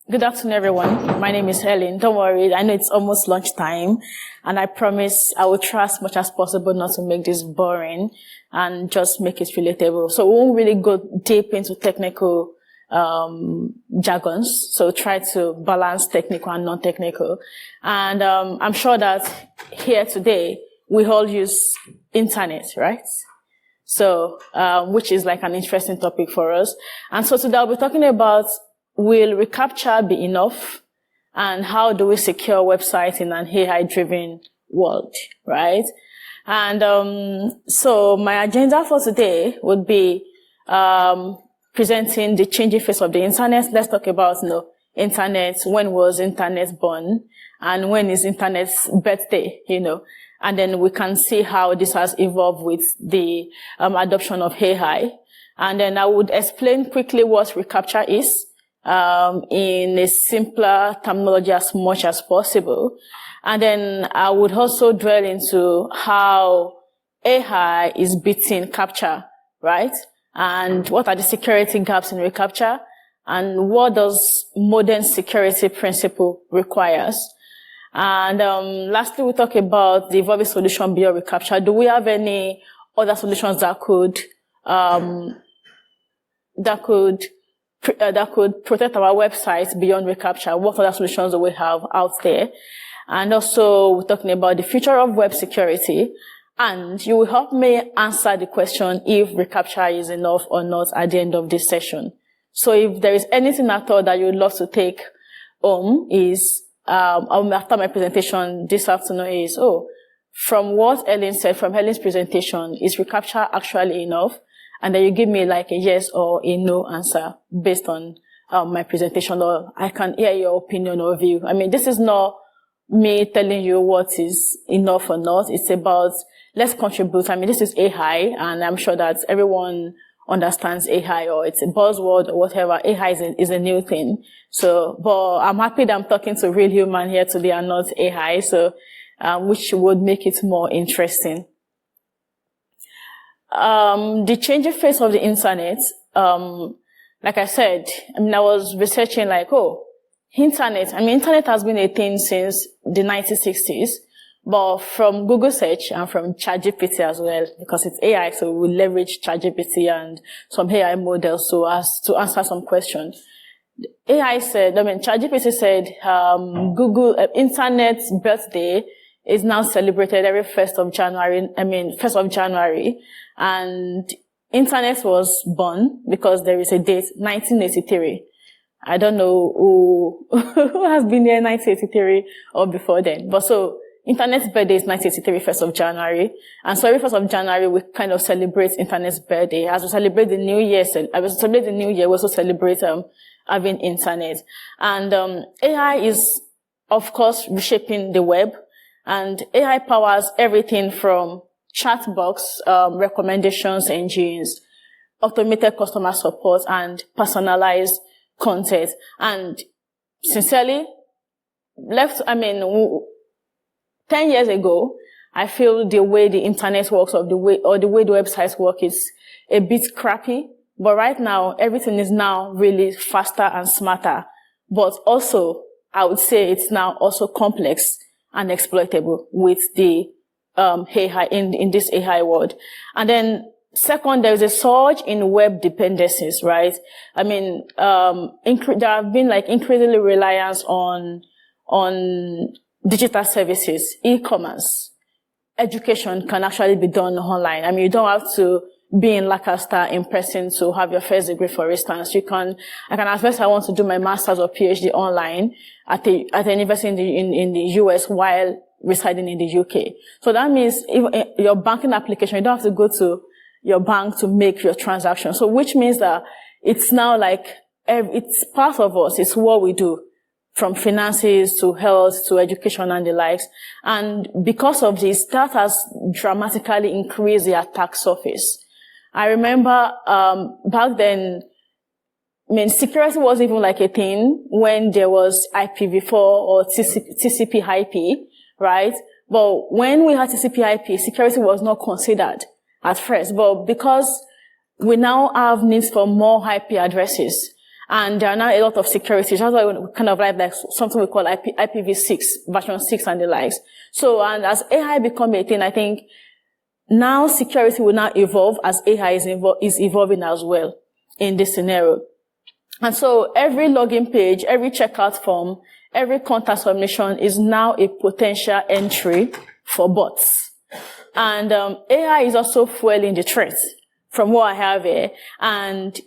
Good afternoon, everyone. My name is Helen. Don't worry, I know it's almost lunchtime, and I promise I will try as much as possible not to make this boring and just make it relatable. So we won't really go deep into technical jargons, so try to balance technical and non-technical. And I'm sure that here today, we all use internet, right? So, which is like an interesting topic for us. And so today I'll be talking about, will ReCAPTCHA be enough? And how do we secure websites in an AI-driven world, right? And so my agenda for today would be presenting the changing face of the internet. Let's talk about, internet. When was internet born? And when is internet's birthday, And then we can see how this has evolved with the adoption of AI. And then I would explain quickly what ReCAPTCHA is, in a simpler terminology as much as possible. And then I would also dwell into how AI is beating CAPTCHA, right? And what are the security gaps in ReCAPTCHA? And what does modern security principle requires? And lastly, we talk about the evolving solution beyond ReCAPTCHA. Do we have any other solutions that could protect our websites beyond ReCAPTCHA? What other solutions do we have out there? And also, we're talking about the future of web security. And you will help me answer the question if ReCAPTCHA is enough or not at the end of this session. So if there is anything at all that you would love to take home is, after my presentation this afternoon is, from what Helen said, from Helen's presentation, is ReCAPTCHA actually enough? And then you give me like a yes or a no answer based on my presentation, or I can hear your opinion or view. I mean, this is not me telling you what is enough or not. It's about, let's contribute. I mean, this is AI, and I'm sure that everyone understands AI, or it's a buzzword or whatever. AI is a new thing. So, but I'm happy that I'm talking to real human here today and not AI, so, which would make it more interesting. The changing face of the internet, like I said, I was researching internet has been a thing since the 1960s, but from Google search and from ChatGPT as well, because it's AI, so we leverage ChatGPT and some AI models so as to answer some questions. ChatGPT said, Google internet's birthday is now celebrated every 1st of January, and internet was born because there is a date, 1983. I don't know who has been there in 1983 or before then. But so, internet's birthday is 1983, 1st of January. And so every 1st of January, we kind of celebrate internet's birthday. As we celebrate the new year, we also celebrate, having internet. And, AI is, of course, reshaping the web. And AI powers everything from chatbots, recommendations engines, automated customer support, and personalized content. And sincerely, 10 years ago, I feel the way the internet works or the way the websites work is a bit crappy. But right now, everything is now really faster and smarter. But also, I would say it's now also complex and exploitable with the AI in this AI world. And then second, there is a surge in web dependencies, right? There have been increasingly reliance on digital services, e-commerce. Education can actually be done online. You don't have to be in Lancaster in person to have your first degree, for instance. I can at first I want to do my master's or PhD online at a university in the US while residing in the UK. So that means if your banking application, you don't have to go to your bank to make your transaction. So which means that it's now it's part of us. It's what we do, from finances to health to education and the likes. And because of this, that has dramatically increased the attack surface. I remember, back then, security wasn't even a thing when there was IPv4 or TCP/IP, right? But when we had TCP/IP, security was not considered at first. But because we now have needs for more IP addresses, And there are now a lot of securities. That's why we kind of like something we call IPv6, version 6 and the likes. So, and as AI become a thing, I think now security will now evolve as AI is evolving as well in this scenario. And so every login page, every checkout form, every contact submission is now a potential entry for bots. And AI is also fueling the threat from what I have here. And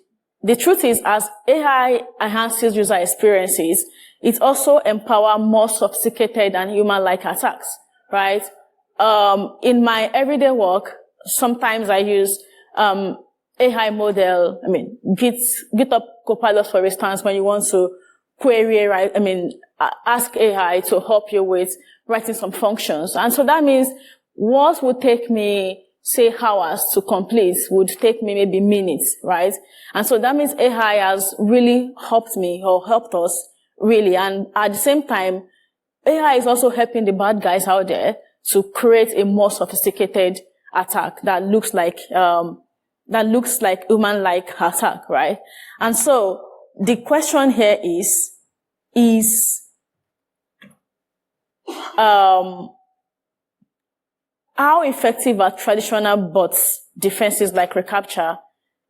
the truth is, as AI enhances user experiences, it also empowers more sophisticated and human-like attacks, right? In my everyday work, sometimes I use AI model, GitHub Copilot, for instance, when you want to query, right? Ask AI to help you with writing some functions. And so that means what would take me, say, hours to complete would take me maybe minutes, right? And so that means AI has really helped me or helped us really. And at the same time, AI is also helping the bad guys out there to create a more sophisticated attack that looks like human-like attack, right? And so the question here is how effective are traditional bots defenses like ReCAPTCHA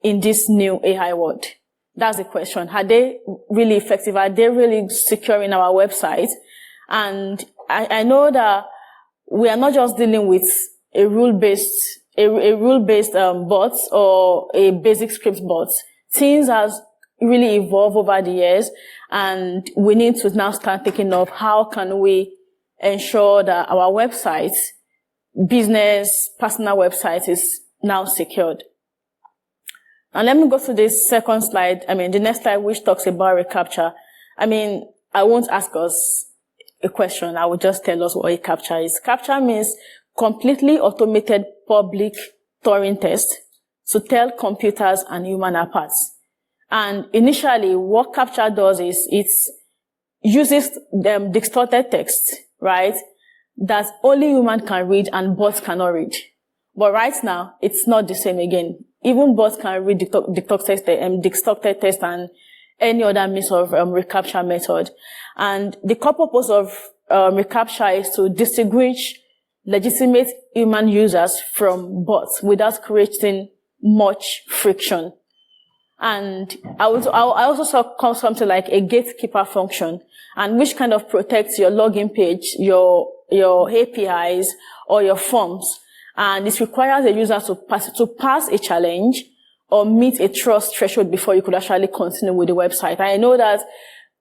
in this new AI world? That's the question. Are they really effective? Are they really securing our website? And I know that we are not just dealing with a rule-based bot or a basic script bot. Things has really evolved over the years, and we need to now start thinking of how can we ensure that our websites, business, personal website is now secured. And let me go to this second slide. The next slide, which talks about ReCAPTCHA. I won't ask us a question. I will just tell us what a CAPTCHA is. CAPTCHA means completely automated public Turing test to tell computers and human apart. And initially, what CAPTCHA does is it uses distorted text, right, that only human can read and bots cannot read. But right now, it's not the same again. Even bots can read distorted text and any other means of ReCAPTCHA method. And the core purpose of ReCAPTCHA is to distinguish legitimate human users from bots without creating much friction. And I also saw something like a gatekeeper function, and which kind of protects your login page, your APIs, or your forms. And it requires a user to pass a challenge or meet a trust threshold before you could actually continue with the website. I know that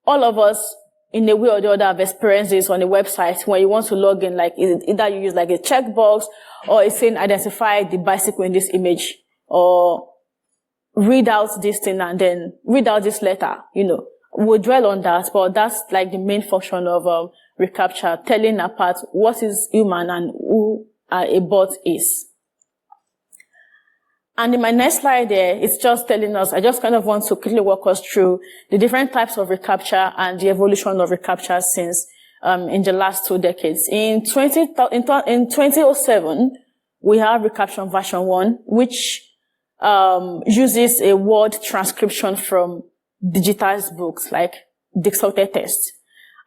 all of us, in a way or the other, have experienced this on a website when you want to log in, like either you use like a checkbox or it's saying identify the bicycle in this image, or read out this thing and then read out this letter, We'll dwell on that, but that's like the main function of ReCAPTCHA, telling apart what is human and who a bot is. And in my next slide there, it's just telling us, I just kind of want to quickly walk us through the different types of ReCAPTCHA and the evolution of ReCAPTCHA since in the last 2 decades. In 2007, we have ReCAPTCHA version 1, which uses a word transcription from digitized books, like distorted text.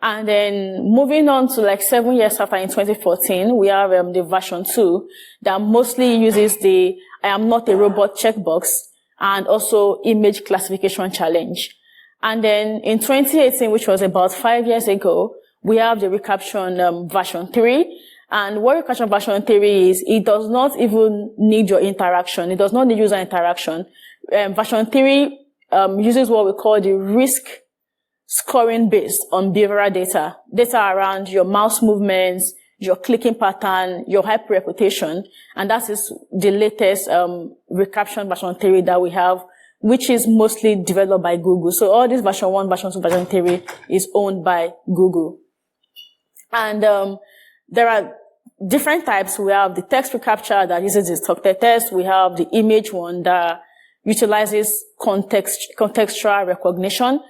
And then moving on to like 7 years after, in 2014, we have the version 2 that mostly uses the I am not a robot checkbox and also image classification challenge. And then in 2018, which was about 5 years ago, we have the ReCAPTCHA version 3. And what ReCAPTCHA version 3 is, it does not even need your interaction. It does not need user interaction. Version 3 uses what we call the risk scoring based on behavioral data around your mouse movements, your clicking pattern, your hyper reputation. And that is the latest ReCAPTCHA version 3 that we have, which is mostly developed by Google. So all this version 1, version 2, version 3 is owned by Google. And there are different types. We have the text ReCAPTCHA that uses the structured text. We have the image one that utilizes contextual recognition.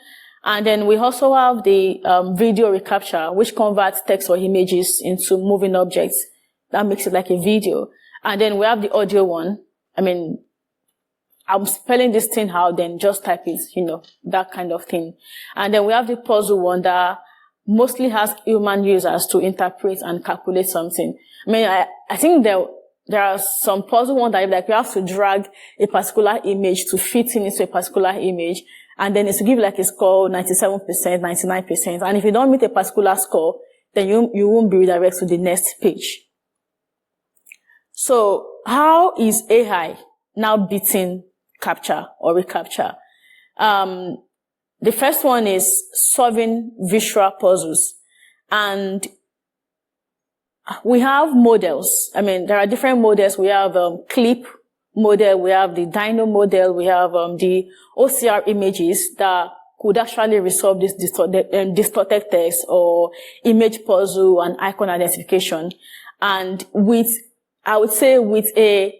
And then we also have the video ReCAPTCHA, which converts text or images into moving objects. That makes it like a video. And then we have the audio one. I'm spelling this thing out, then just type it, that kind of thing. And then we have the puzzle one that mostly has human users to interpret and calculate something. I mean, I think there are some puzzle ones that like you have to drag a particular image to fit into a particular image, and then it's to give like a score 97%, 99%. And if you don't meet a particular score, then you won't be redirected to the next page. So how is AI now beating CAPTCHA or ReCAPTCHA? The first one is solving visual puzzles. And we have models. I mean, there are different models. We have clip model, we have the dino model, we have the OCR images that could actually resolve this distorted text or image puzzle and icon identification. And I would say with a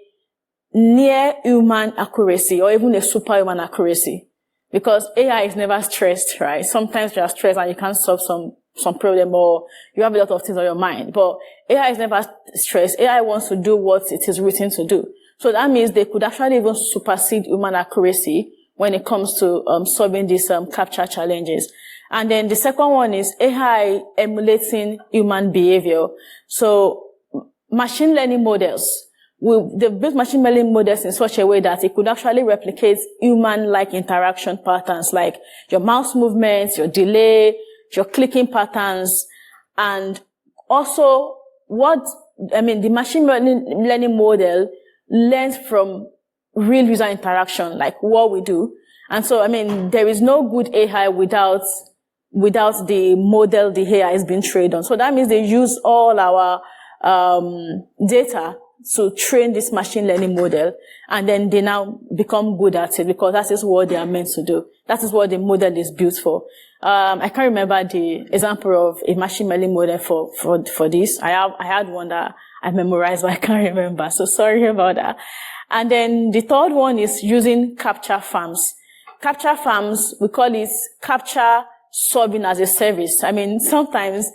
near human accuracy or even a superhuman accuracy. Because AI is never stressed, right? Sometimes you are stressed and you can't solve some problem, or you have a lot of things on your mind. But AI is never stressed. AI wants to do what it is written to do. So that means they could actually even supersede human accuracy when it comes to solving these CAPTCHA challenges. And then the second one is AI emulating human behavior. So machine learning models. They've built machine learning models in such a way that it could actually replicate human-like interaction patterns, like your mouse movements, your delay, your clicking patterns, and also the machine learning model learns from real user interaction, like what we do. And so, there is no good AI without the model the AI is being trained on. So that means they use all our data to train this machine learning model, and then they now become good at it because that is what they are meant to do. That is what the model is built for. I can't remember the example of a machine learning model for this. I had one that I memorized, but I can't remember. So sorry about that. And then the third one is using CAPTCHA farms. CAPTCHA farms, we call it CAPTCHA solving as a service. Sometimes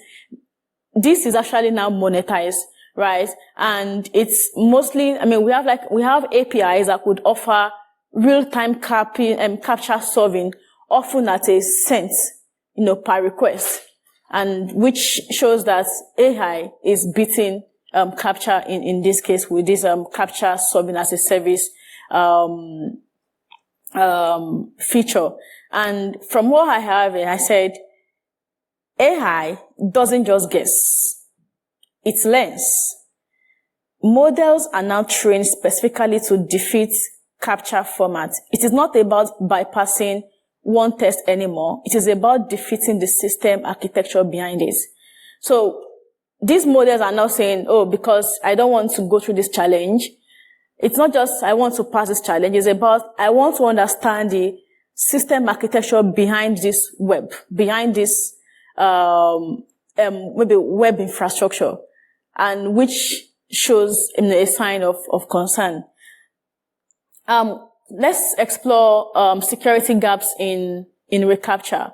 this is actually now monetized, right? And it's mostly, we have APIs that could offer real-time CAPTCHA solving, often at a cent, per request, and which shows that AI is beating CAPTCHA in this case with this CAPTCHA solving as a service feature. And from what I have, I said AI doesn't just guess. It learns. Models are now trained specifically to defeat CAPTCHA format. It is not about bypassing one test anymore. It is about defeating the system architecture behind it. So these models are now saying, because I don't want to go through this challenge. It's not just I want to pass this challenge. It's about I want to understand the system architecture behind this web, behind this maybe web infrastructure, and which shows a sign of concern. Let's explore security gaps in ReCAPTCHA.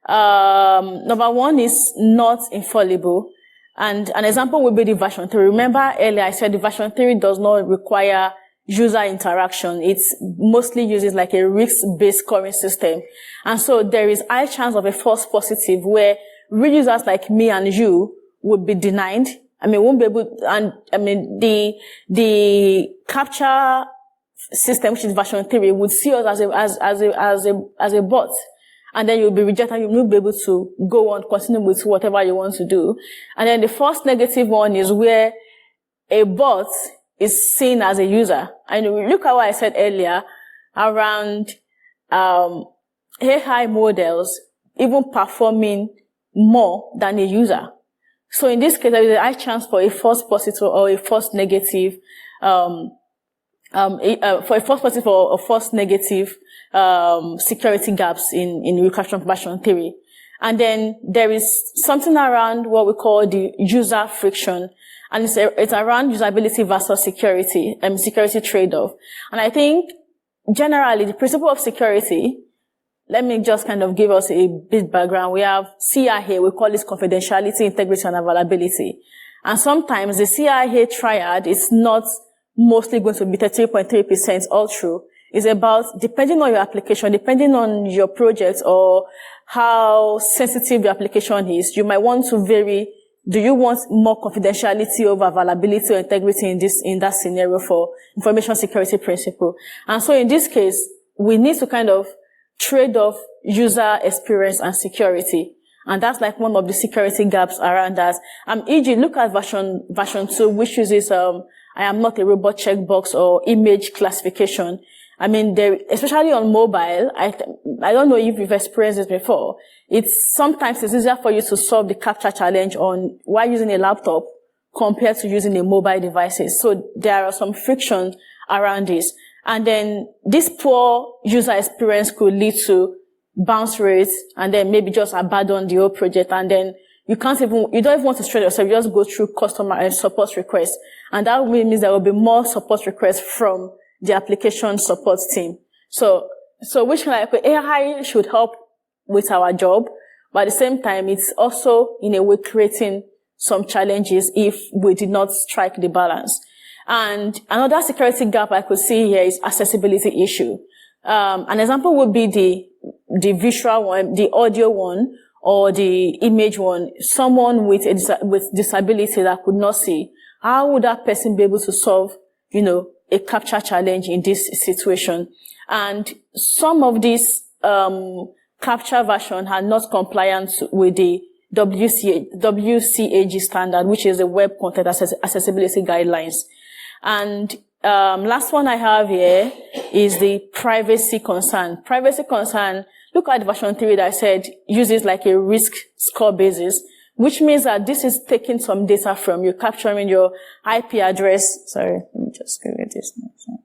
Number one is not infallible. And an example would be the version 3. Remember earlier I said the version 3 does not require user interaction. It mostly uses like a risk-based scoring system. And so there is high chance of a false positive where real users like me and you would be denied. Won't be able, and the CAPTCHA system, which is version 3, would see us as a bot. And then you'll be rejected, you won't be able to go on, continue with whatever you want to do. And then the first negative one is where a bot is seen as a user. And look at what I said earlier around, AI models even performing more than a user. So in this case, there is a high chance for a false positive or a false negative, security gaps in ReCAPTCHA version 3. And then there is something around what we call the user friction. And it's around usability versus security trade-off. And I think generally the principle of security, let me just kind of give us a bit background. We have CIA, we call it confidentiality, integrity, and availability. And sometimes the CIA triad is not mostly going to be 33.3% all true. is about, depending on your application, depending on your project or how sensitive your application is, you might want to vary. Do you want more confidentiality over availability or integrity in that scenario for information security principle? And so in this case, we need to kind of trade off user experience and security. And that's like one of the security gaps around that. E.g., look at version 2, which uses, I am not a robot checkbox or image classification. I mean, especially on mobile, I don't know if you've experienced this before. Sometimes it's easier for you to solve the CAPTCHA challenge while using a laptop compared to using a mobile devices. So there are some friction around this. And then this poor user experience could lead to bounce rates and then maybe just abandon the whole project. And then you don't even want to stress yourself. You just go through customer and support requests. And that means there will be more support requests from the application support team. So which like AI should help with our job, but at the same time, it's also in a way creating some challenges if we did not strike the balance. And another security gap I could see here is accessibility issue. An example would be the visual one, the audio one, or the image one. Someone with disability that could not see. How would that person be able to solve, a CAPTCHA challenge in this situation? And some of these CAPTCHA version are not compliant with the WCAG standard, which is the Web Content Accessibility Guidelines. And last one I have here is the privacy concern. Privacy concern, look at version 3 that I said uses like a risk score basis, which means that this is taking some data from you, capturing your IP address. Sorry, let me just go with this next one.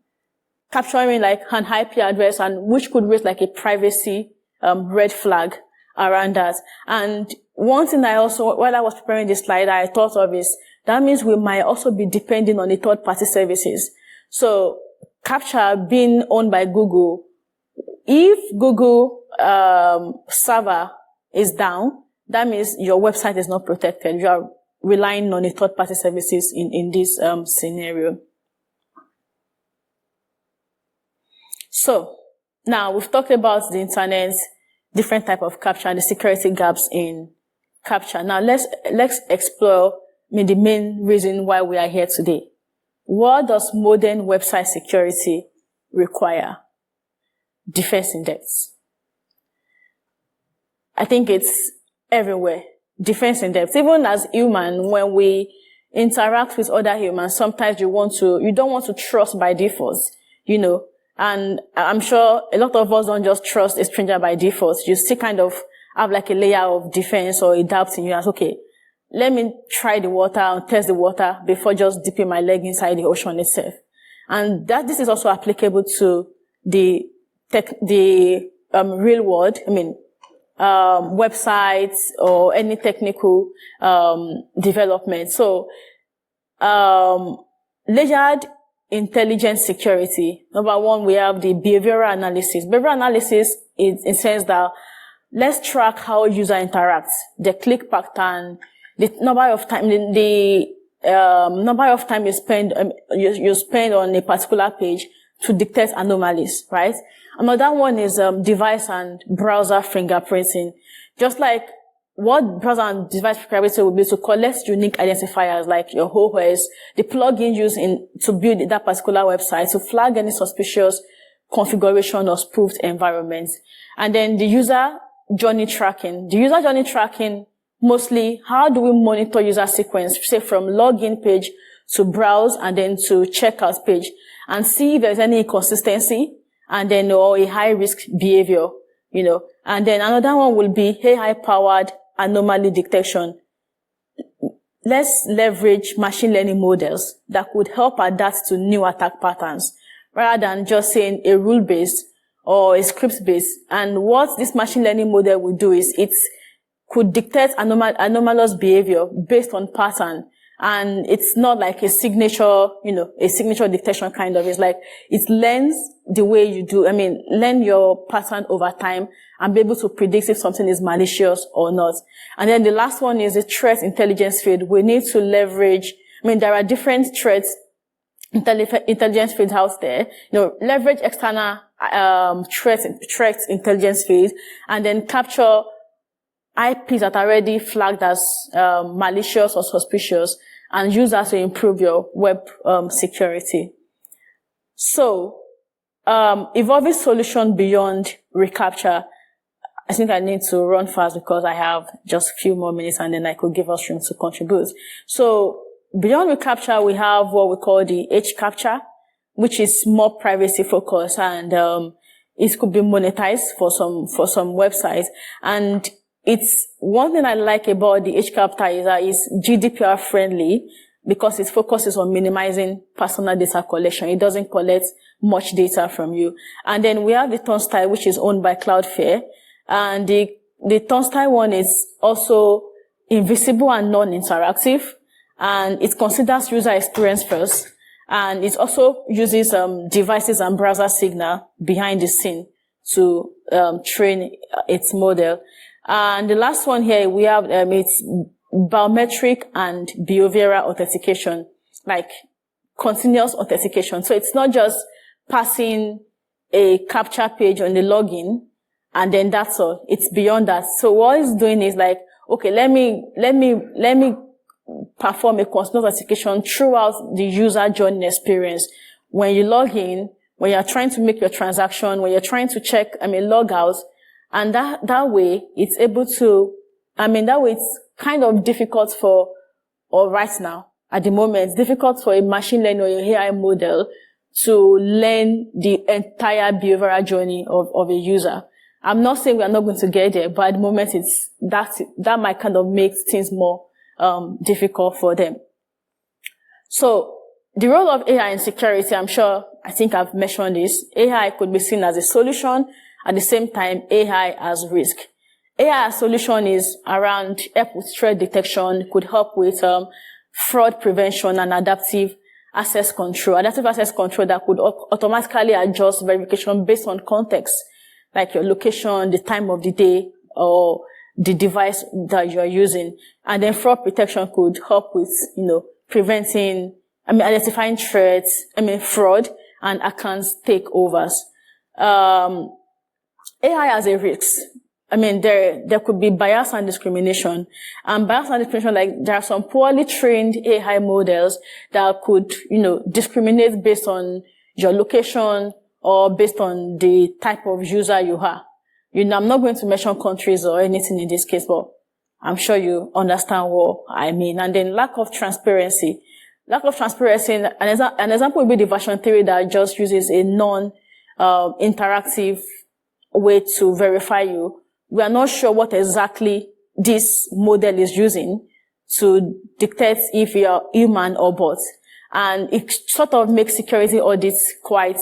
Capturing like an IP address, and which could raise like a privacy red flag around that. And one thing while I was preparing this slide, I thought of is that means we might also be depending on the third-party services. So CAPTCHA being owned by Google, if Google server is down, that means your website is not protected. You are relying on the third-party services in this scenario. So now we've talked about the internet, different type of CAPTCHA, and the security gaps in CAPTCHA. Now let's explore the main reason why we are here today. What does modern website security require? Defense in depth. I think it's everywhere. Defense in depth. Even as human, when we interact with other humans, sometimes you don't want to trust by default, and I'm sure a lot of us don't just trust a stranger by default. You still kind of have like a layer of defense or a doubt in you as, okay, let me try the water and test the water before just dipping my leg inside the ocean itself. And this is also applicable to the real world. Websites or any technical, development. So, layered intelligence security. Number one, we have the behavioral analysis. Behavioral analysis is in the sense that let's track how user interacts, the click pattern, the number of time, number of time you spend on a particular page to detect anomalies, right? Another one is device and browser fingerprinting. Just like what browser and device fingerprinting will be to collect unique identifiers like your OS, the plugin used to build that particular website, to flag any suspicious configuration or spoofed environments. And then the user journey tracking. The user journey tracking, mostly, how do we monitor user sequence, say from login page to browse and then to checkout page, and see if there's any inconsistency, and then or a high risk behavior, And then another one will be AI-powered anomaly detection. Let's leverage machine learning models that could help adapt to new attack patterns rather than just saying a rule-based or a script-based. And what this machine learning model will do is it could detect anomalous behavior based on pattern. And it's not like a signature detection kind of. It's like it learns the way you do. Learn your pattern over time and be able to predict if something is malicious or not. And then the last one is the threat intelligence field. We need to leverage, there are different threats intelligence feeds out there, leverage external threat intelligence feeds, and then capture IPs that are already flagged as malicious or suspicious, and use that to improve your web security. So, evolving solution beyond ReCAPTCHA. I think I need to run fast because I have just a few more minutes, and then I could give us room to contribute. So, beyond ReCAPTCHA, we have what we call the HCAPTCHA, which is more privacy focused, and it could be monetized for some websites. And it's one thing I like about the HCAPTCHA is that it's GDPR friendly because it focuses on minimizing personal data collection. It doesn't collect much data from you. And then we have the Turnstile, which is owned by Cloudflare. And the Turnstile one is also invisible and non-interactive. And it considers user experience first. And it also uses devices and browser signal behind the scene to train its model. And the last one here, we have it's biometric and behavioral authentication, like continuous authentication. So it's not just passing a captcha page on the login and then that's all. It's beyond that. So what it's doing is like, okay, let me perform a continuous authentication throughout the user journey experience. When you log in, when you're trying to make your transaction, when you're trying to log out, and that way it's able to, that way it's kind of difficult right now, at the moment, it's difficult for a machine learning or an AI model to learn the entire behavioral journey of a user. I'm not saying we're not going to get there, but at the moment that might kind of make things more difficult for them. So the role of AI in security, I think I've mentioned this. AI could be seen as a solution. At the same time, AI as risk. AI as solution is around help with threat detection, could help with fraud prevention and adaptive access control. Adaptive access control that could automatically adjust verification based on context, like your location, the time of the day, or the device that you're using. And then fraud protection could help with, preventing, identifying threats, fraud and accounts takeovers. AI as a risk. There could be bias and discrimination. And bias and discrimination, like there are some poorly trained AI models that could, discriminate based on your location or based on the type of user you are. I'm not going to mention countries or anything in this case, but I'm sure you understand what I mean. And then lack of transparency. Lack of transparency, an example would be the version 3 that just uses a non-interactive way to verify you. We are not sure what exactly this model is using to dictate if you are human or bot. And it sort of makes security audits quite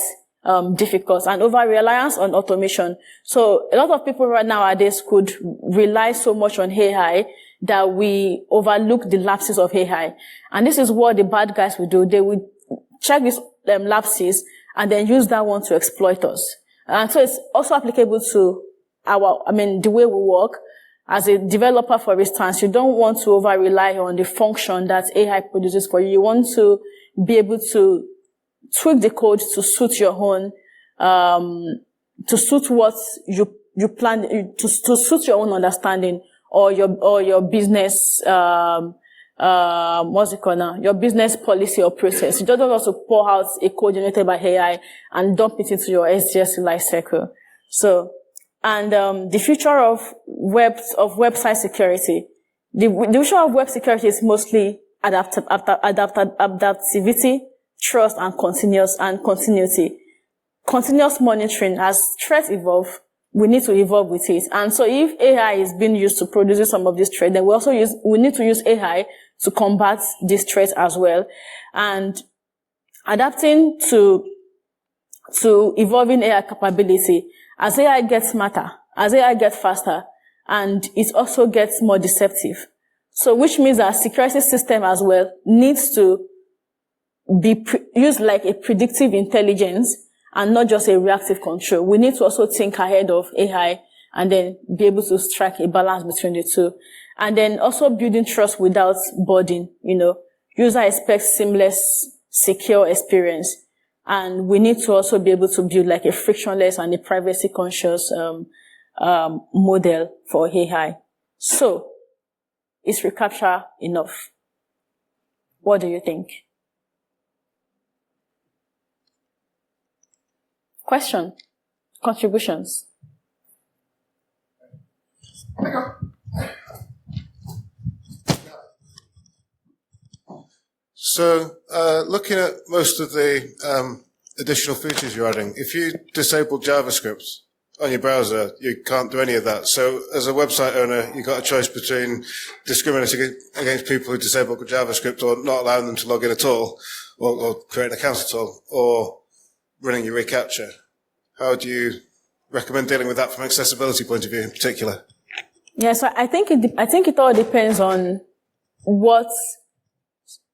difficult, and over-reliance on automation. So a lot of people right nowadays could rely so much on AI that we overlook the lapses of AI. And this is what the bad guys will do. They will check these lapses and then use that one to exploit us. And so it's also applicable to the way we work. As a developer, for instance, you don't want to over-rely on the function that AI produces for you. You want to be able to tweak the code to suit your own, to suit what you plan, to suit your own understanding or your business, what's it called now? Your business policy or process. You don't want to pour out a code generated by AI and dump it into your SDLC lifecycle. So, and the future of website security. The future of web security is mostly adaptivity, trust, and continuity. Continuous monitoring. As threats evolve, we need to evolve with it. And so if AI is being used to produce some of these threats, then we need to use AI to combat these threats as well. And adapting to evolving AI capability. As AI gets smarter, as AI gets faster, and it also gets more deceptive. So which means that security system as well needs to be used like a predictive intelligence and not just a reactive control. We need to also think ahead of AI and then be able to strike a balance between the two. And then also building trust without burden. User expects seamless secure experience. And we need to also be able to build like a frictionless and a privacy conscious model for AI. So, is ReCAPTCHA enough? What do you think? Question? Contributions? So, looking at most of the additional features you're adding, if you disable JavaScript on your browser, you can't do any of that. So, as a website owner, you've got a choice between discriminating against people who disable JavaScript or not allowing them to log in at all, or create an account at all, or running your ReCAPTCHA. How do you recommend dealing with that from an accessibility point of view in particular? Yeah, so I think it all depends on what.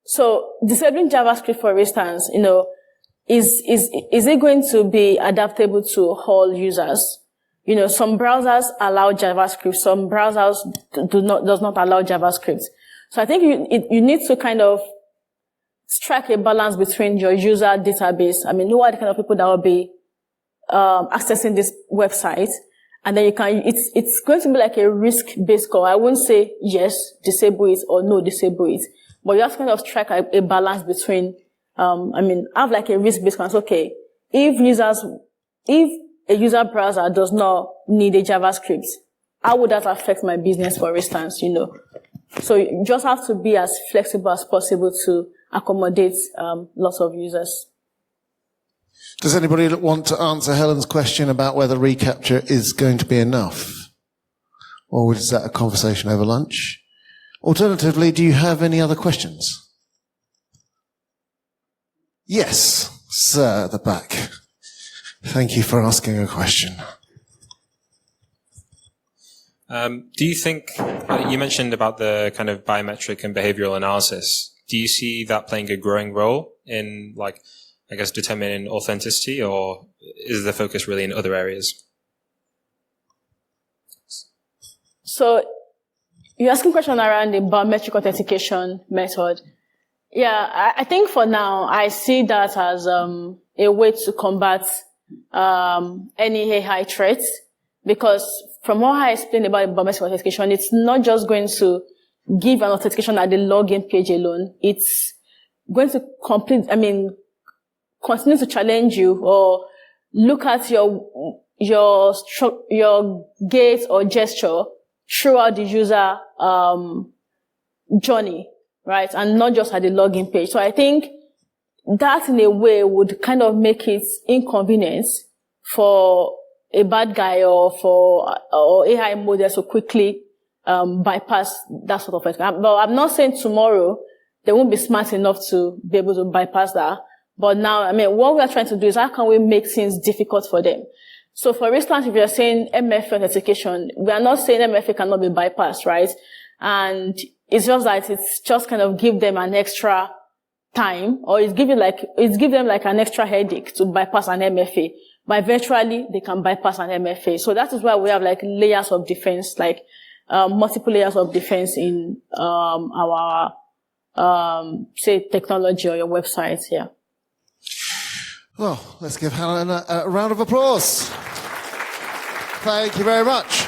So disabling JavaScript, for instance, is it going to be adaptable to all users? Some browsers allow JavaScript, some browsers does not allow JavaScript. So I think you need to kind of strike a balance between your user database. I mean, who are the kind of people that will be accessing this website? And then it's going to be like a risk-based call. I won't say yes, disable it, or no, disable it. But you have to kind of strike a balance between, have like a risk-based balance. Okay, if a user browser does not need a JavaScript, how would that affect my business, for instance, So you just have to be as flexible as possible to accommodate, lots of users. Does anybody want to answer Helen's question about whether ReCAPTCHA is going to be enough? Or is that a conversation over lunch? Alternatively, do you have any other questions? Yes, sir, at the back. Thank you for asking a question. Do you think, you mentioned about the kind of biometric and behavioral analysis. Do you see that playing a growing role in, determining authenticity, or is the focus really in other areas? So, you're asking a question around the biometric authentication method. Yeah, I think for now, I see that as a way to combat any AI threats, because from what I explained about biometric authentication, it's not just going to give an authentication at the login page alone. It's going to continue to challenge you or look at your gait or gesture throughout the user journey, right? And not just at the login page. So I think that in a way would kind of make it inconvenient for a bad guy or AI models to quickly bypass that sort of thing. But I'm not saying tomorrow they won't be smart enough to be able to bypass that. But now, what we are trying to do is how can we make things difficult for them? So for instance, if you're saying MFA authentication, we are not saying MFA cannot be bypassed, right? And it's just that it's just kind of give them an extra time, or it's give them like an extra headache to bypass an MFA. But eventually they can bypass an MFA. So that is why we have like layers of defense, like multiple layers of defense in our say technology or your website here. Yeah. Well, let's give Helen a round of applause. Thank you very much.